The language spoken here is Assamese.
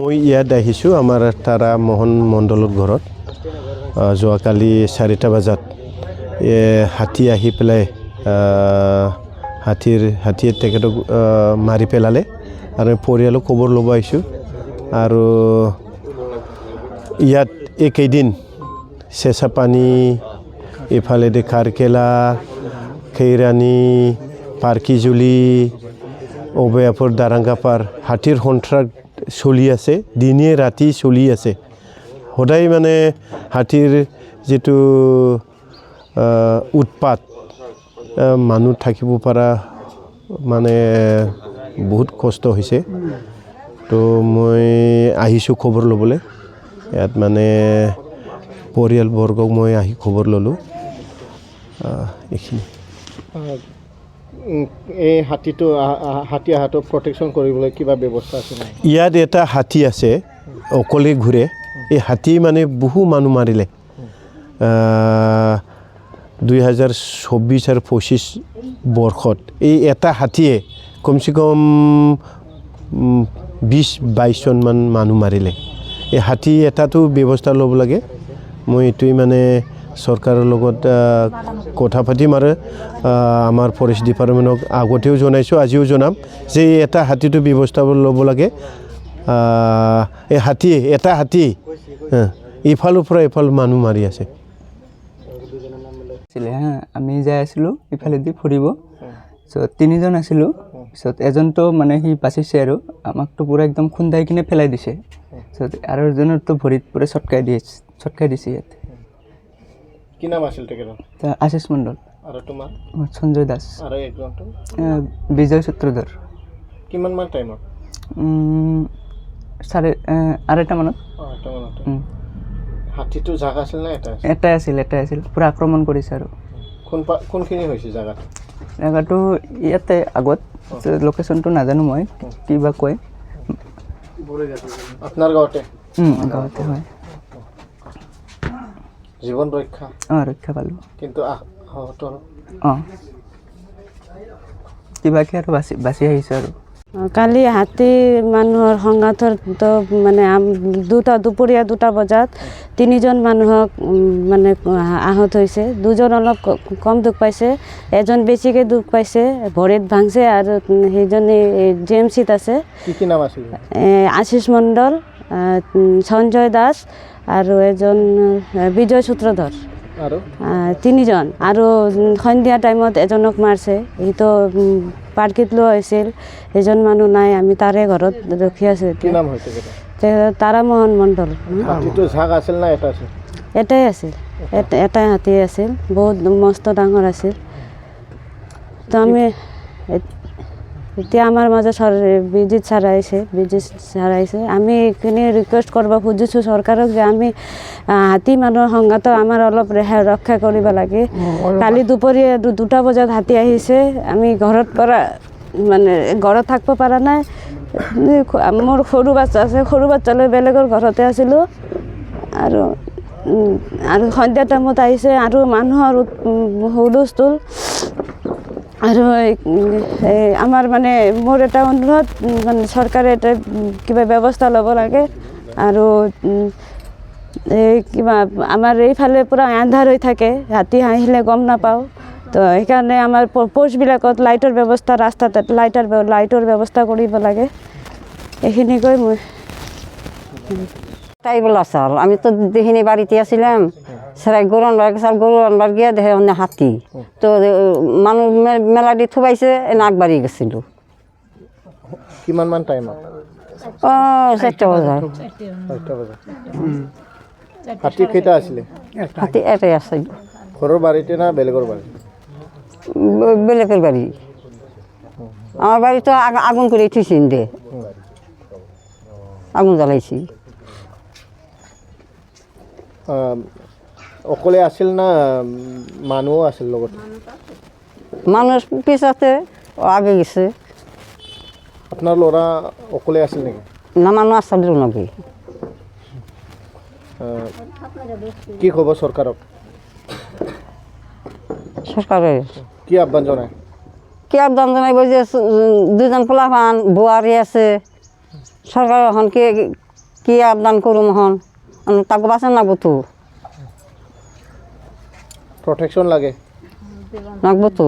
মই ইয়াত আহিছোঁ আমাৰ তাৰা মোহন মণ্ডলৰ ঘৰত যোৱাকালি 4টা বজাত হাতী আহি পেলাই হাতীয়ে তেখেতক মাৰি পেলালে আৰু পৰিয়ালক খবৰ ল'ব আহিছোঁ আৰু ইয়াত এইকেইদিন চেঁচাপানী ইফালেদি খাৰকেলা খৈৰাণী পাৰ্কিজুলি অবয়াপুৰ দাৰাংগাপাৰ হাতীৰ সন্ত্ৰাস চলি আছে দিনে ৰাতি চলি আছে সদায় মানে হাতীৰ যেটো উৎপাত মানুহ থাকিব পৰা মানে বহুত কষ্ট হৈছে তো মই আহিছোঁ খবৰ ল'বলৈ ইয়াত মানে পৰিয়ালবৰ্গক মই আহি খবৰ ল'লোঁ এইখিনি এই হাতীটো হাতী আহাটো প্ৰটেকশ্যন কৰিবলৈ কিবা ব্যৱস্থা আছে নাই ইয়াত এটা হাতী আছে অকলে ঘূৰে এই হাতী মানে বহু মানুহ মাৰিলে 2024 আৰু 25 বৰ্ষত এই এটা হাতীয়ে কমচে কম 20-22 জন মানুহ মাৰিলে এই হাতী এটাতো ব্যৱস্থা ল'ব লাগে মই এইটোই মানে চৰকাৰৰ লগত কথা পাতিম আৰু আমাৰ ফৰেষ্ট ডিপাৰ্টমেণ্টক আগতেও জনাইছোঁ আজিও জনাম যে এটা হাতীটো ব্যৱস্থা ল'ব লাগে এই হাতী এটা হাতী ইফালৰ পৰা ইফাল মানুহ মাৰি আছে আমি যাই আছিলোঁ ইফালেদি ফুৰিব চ' 3 জন আছিলোঁ পিছত এজনতো মানে সি বাচিছে আৰু আমাকতো পুৰা একদম খুন্দাই কিনে পেলাই দিছে চ' আৰু এজনৰতো ভৰিত পুৰা ছটকাই দিছে ইয়াত কি নাম আছিল তেখেতৰ আশিষ মণ্ডল আৰু তোমাৰ সঞ্জয় দাস আৰু একজনটো বিজয় সূত্ৰধৰ কিমান মান টাইমত 2:30 মানত হাতীটো জাগা আছিল না এটাই আছিল পুৰা আক্ৰমণ কৰিছে আৰু কোনখিনি হৈছে জাগাটো ইয়াতে আগত লোকেশ্যনটো নাজানো মই কিবা কয় আপোনাৰ গাঁৱতে হয় জীৱন ৰক্ষা ৰক্ষা পালোঁ কিন্তু আহত কিবাকে আৰু বাচি আহিছে আৰু কালি হাতী মানুহৰ সংঘাতৰ তো মানে দুপৰীয়া 2টা বজাত 3 জন মানুহক মানে আহত হৈছে 2 জন অলপ কম দুখ পাইছে এজন বেছিকৈ দুখ পাইছে ভৰিত ভাঙছে আৰু সেইজনে জিএমচিত আছে কি নাম আছিল আশিষ মণ্ডল সঞ্জয় দাস আৰু এজন বিজয় সূত্ৰধৰ আৰু 3 জন আৰু সন্ধিয়া টাইমত এজনক মাৰছে এইটো পাৰ্কিত লোৱা হৈছিল এজন মানুহ নাই আমি তাৰে ঘৰত ৰখি আছোঁ কি নাম হৈছে তাৰা মোহন মণ্ডল হাতীটো জাগা আছিল না এটা আছিল এটাই আছিল এটাই হাতী আছিল বহুত মস্ত ডাঙৰ আছিল তো আমি এতিয়া আমাৰ মাজত বিজিত ছাৰ আহিছে আমি এইখিনি ৰিকুৱেষ্ট কৰিব খুজিছোঁ চৰকাৰক যে আমি হাতী মানুহৰ সংঘাত আমাৰ অলপ ৰক্ষা কৰিব লাগে কালি দুপৰীয়া 2টা বজাত হাতী আহিছে আমি ঘৰত থাকিব পৰা নাই মোৰ সৰু বাচ্চা আছে সৰু বাচ্চালৈ বেলেগৰ ঘৰতে আছিলোঁ আৰু সন্ধিয়া টাইমত আহিছে আৰু মানুহৰ হুলস্থুল আৰু আমাৰ মানে মোৰ এটা অনুৰোধ মানে চৰকাৰে এটা কিবা ব্যৱস্থা ল'ব লাগে আৰু কিবা আমাৰ এইফালে পূৰা আন্ধাৰ হৈ থাকে হাতী আহিলে গম নাপাওঁ তো সেইকাৰণে আমাৰ পোষ্টবিলাকত লাইটৰ ব্যৱস্থা ৰাস্তাত লাইটৰ ব্যৱস্থা কৰিব লাগে এইখিনি কৈ মই তাই বলা চাল আমি তো দেখিনি বাড়িতে আসিলাম সেরাই গরু আনবার গিয়া দেখে অন্য হাতি তো মানুষ মেলা দিয়ে থুবাইছে নাক বাড়ি গেছিল কিমান মান টাইমত 4টা বজাত হাতী কেইটা আছিলে হাতি এটাই আছে ঘৰৰ বাড়িতে না বেলেগৰ বাড়ি বেলেগের বাড়ি আমার বাড়ি তো আগুন করে থুইছেন দে আগুন জ্বালাইছি অকলে আছিল না মানুহও আছিল লগত মানুষ পিছাতে আগে গেছে আপনার ল'ৰা অকলে আছিল নেকি না মানুষ আসল নাকি কি খবৰ চৰকাৰক সৰকাৰেৰ কি আহ্বান জনায় কি আবেদন জানাইব যে 2জন পোলাপান বোৱাৰী আছে সৰকাৰ এখন কি কি আবদান কৰুম হন তাকে বাঁচান লাগবো তো প্ৰোটেকশন লাগে। লাগবো তো